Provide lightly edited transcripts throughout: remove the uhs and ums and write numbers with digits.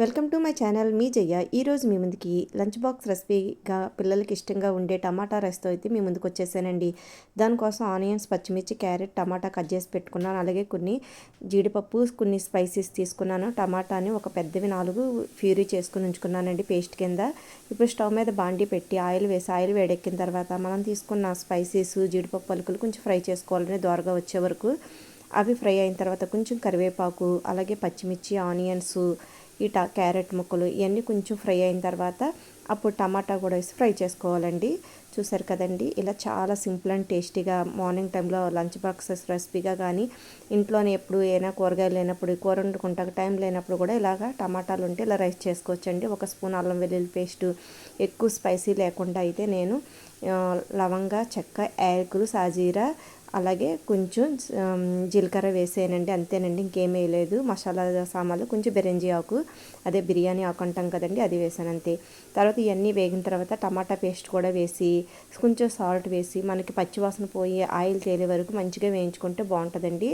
Welcome to my channel మీ జయ్య. ఈరోజు మీ ముందుకి lunch box రెసిపీగా పిల్లలకి ఇష్టంగా ఉండే టమాటా రైస్తో అయితే మీ ముందుకు వచ్చేసానండి. దానికోసం ఆనియన్స్, పచ్చిమిర్చి, క్యారెట్, టమాటా కట్ చేసి పెట్టుకున్నాను. అలాగే కొన్ని జీడిపప్పు, కొన్ని స్పైసెస్ తీసుకున్నాను. టమాటాని ఒక పెద్దవి 4 ప్యూరీ చేసుకుని ఉంచుకున్నానండి పేస్ట్ కింద. ఇప్పుడు స్టవ్ మీద బాండీ పెట్టి ఆయిల్ వేసి ఆయిల్ వేడెక్కిన తర్వాత మనం తీసుకున్న స్పైసెస్, జీడిపప్పు పలుకులు కొంచెం ఫ్రై చేసుకోవాలని దోరగా వచ్చే వరకు. అవి ఫ్రై అయిన తర్వాత కొంచెం కరివేపాకు, అలాగే పచ్చిమిర్చి, ఆనియన్స్, క్యారెట్ ముక్కలు ఇవన్నీ కొంచెం ఫ్రై అయిన తర్వాత అప్పుడు టమాటా కూడా వేసి ఫ్రై చేసుకోవాలండి. చూసారు కదండి, ఇలా చాలా సింపుల్ అండ్ టేస్టీగా మార్నింగ్ టైంలో లంచ్ బాక్సెస్ రెసిపీగా కానీ ఇంట్లోనే ఎప్పుడు ఏమైనా కూరగాయలు లేనప్పుడు, కూర వండుకుంటా టైం లేనప్పుడు కూడా ఇలాగా టమాటాలు ఉంటే ఇలా రైస్ చేసుకోవచ్చండి. 1 స్పూన్ అల్లం వెల్లుల్లి పేస్టు, ఎక్కువ స్పైసీ లేకుండా అయితే నేను లవంగా, చెక్క, యాలకులు, సాజీరా, అలాగే కొంచెం జీలకర్ర వేసానండి. అంతేనండి, ఇంకేం వేయలేదు. మసాలా సామాన్లు కొంచెం బిర్యానీ ఆకు, అదే బిర్యానీ ఆకు అంటాం కదండి, అది వేసాను అంతే. తర్వాత ఇవన్నీ వేగిన తర్వాత టమాటా పేస్ట్ కూడా వేసి కొంచెం సాల్ట్ వేసి మనకి పచ్చివాసన పోయి ఆయిల్ తేలే వరకు మంచిగా వేయించుకుంటే బాగుంటుందండి.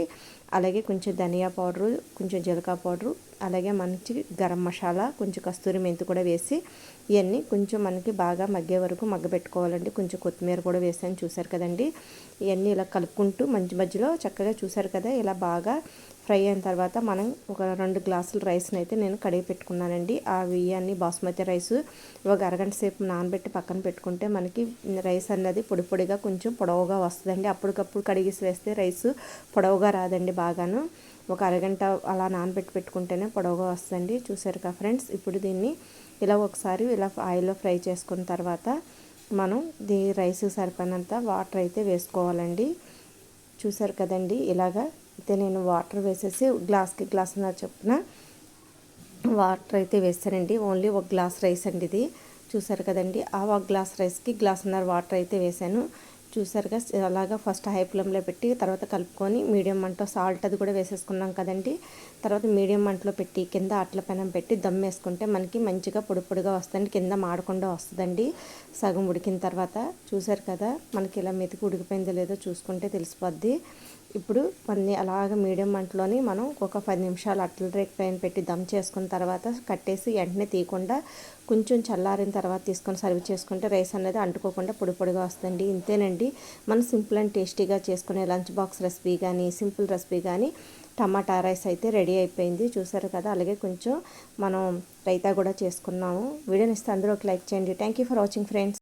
అలాగే కొంచెం ధనియా పౌడరు, కొంచెం జీలకర్ర పౌడరు, అలాగే మంచి గరం మసాలా, కొంచెం కస్తూరి మెంతి కూడా వేసి ఇవన్నీ కొంచెం మనకి బాగా మగ్గే వరకు మగ్గబెట్టుకోవాలండి. కొంచెం కొత్తిమీర కూడా వేసాను. చూసారు కదండి, ఇవన్నీ ఇలా కలుపుకుంటూ మంచి మధ్యలో చక్కగా చూసారు కదా, ఇలా బాగా ఫ్రై అయిన తర్వాత మనం ఒక 2 గ్లాసుల రైస్ని అయితే నేను కడిగి పెట్టుకున్నానండి. అవి అన్నీ బాస్మతి రైస్ ఒక అరగంట సేపు నానబెట్టి పక్కన పెట్టుకుంటే మనకి రైస్ అన్నది పొడి పొడిగా కొంచెం పొడవుగా వస్తుందండి. అప్పటికప్పుడు కడిగేసి వేస్తే రైస్ పొడవుగా రాదండి. బాగాను ఒక అరగంట అలా నానబెట్టి పెట్టుకుంటేనే పొడవుగా వస్తుందండి. చూసారు కదా ఫ్రెండ్స్, ఇప్పుడు దీన్ని ఇలా ఒకసారి ఇలా ఆయిల్లో ఫ్రై చేసుకున్న తర్వాత మనం రైస్ సరిపడినంత వాటర్ అయితే వేసుకోవాలండి. చూసారు కదండి, ఇలాగా అయితే నేను వాటర్ వేసేసి గ్లాస్కి గ్లాసున్నర చొప్పున వాటర్ అయితే వేస్తానండి. ఓన్లీ 1 గ్లాస్ రైస్ అండి ఇది. చూసారు కదండి, ఆ 1 గ్లాస్ రైస్కి గ్లాసున్నర వాటర్ అయితే వేసాను. చూసారుగా, అలాగా ఫస్ట్ హై ఫ్లేమ్లో పెట్టి తర్వాత కలుపుకొని మీడియం మంటలో సాల్ట్ అది కూడా వేసేసుకున్నాం కదండి. తర్వాత మీడియం మంటలో పెట్టి కింద అట్ల పెనం పెట్టి దమ్ వేసుకుంటే మనకి మంచిగా పొడి పొడిగా వస్తుంది, కింద మాడకుండా వస్తుందండి. సగం ఉడికిన తర్వాత చూసారు కదా, మనకి ఇలా మెతికి ఉడికిపోయిందో లేదో చూసుకుంటే తెలిసిపోద్ది. ఇప్పుడు మళ్ళీ అలాగ మీడియం మంటలోని మనం ఒక 10 నిమిషాలు అట్ల రేక్ పైన పెట్టి దమ్ చేసుకున్న తర్వాత కట్టేసి వెంటనే తీయకుండా కొంచెం చల్లారిన తర్వాత తీసుకొని సర్వ్ చేసుకుంటే రైస్ అనేది అంటుకోకుండా పొడి పొడిగా వస్తుందండి. ఇంతేనండి, మనం సింపుల్ అండ్ టేస్టీగా చేసుకునే లంచ్ బాక్స్ రెసిపీ కానీ సింపుల్ రెసిపీ కానీ టమాటా రైస్ అయితే రెడీ అయిపోయింది. చూసారు కదా, అలాగే కొంచెం మనం రైతా కూడా చేసుకున్నాము. వీడియోని ఇస్తే అందరూ ఒక లైక్ చేయండి. Thank you for watching friends.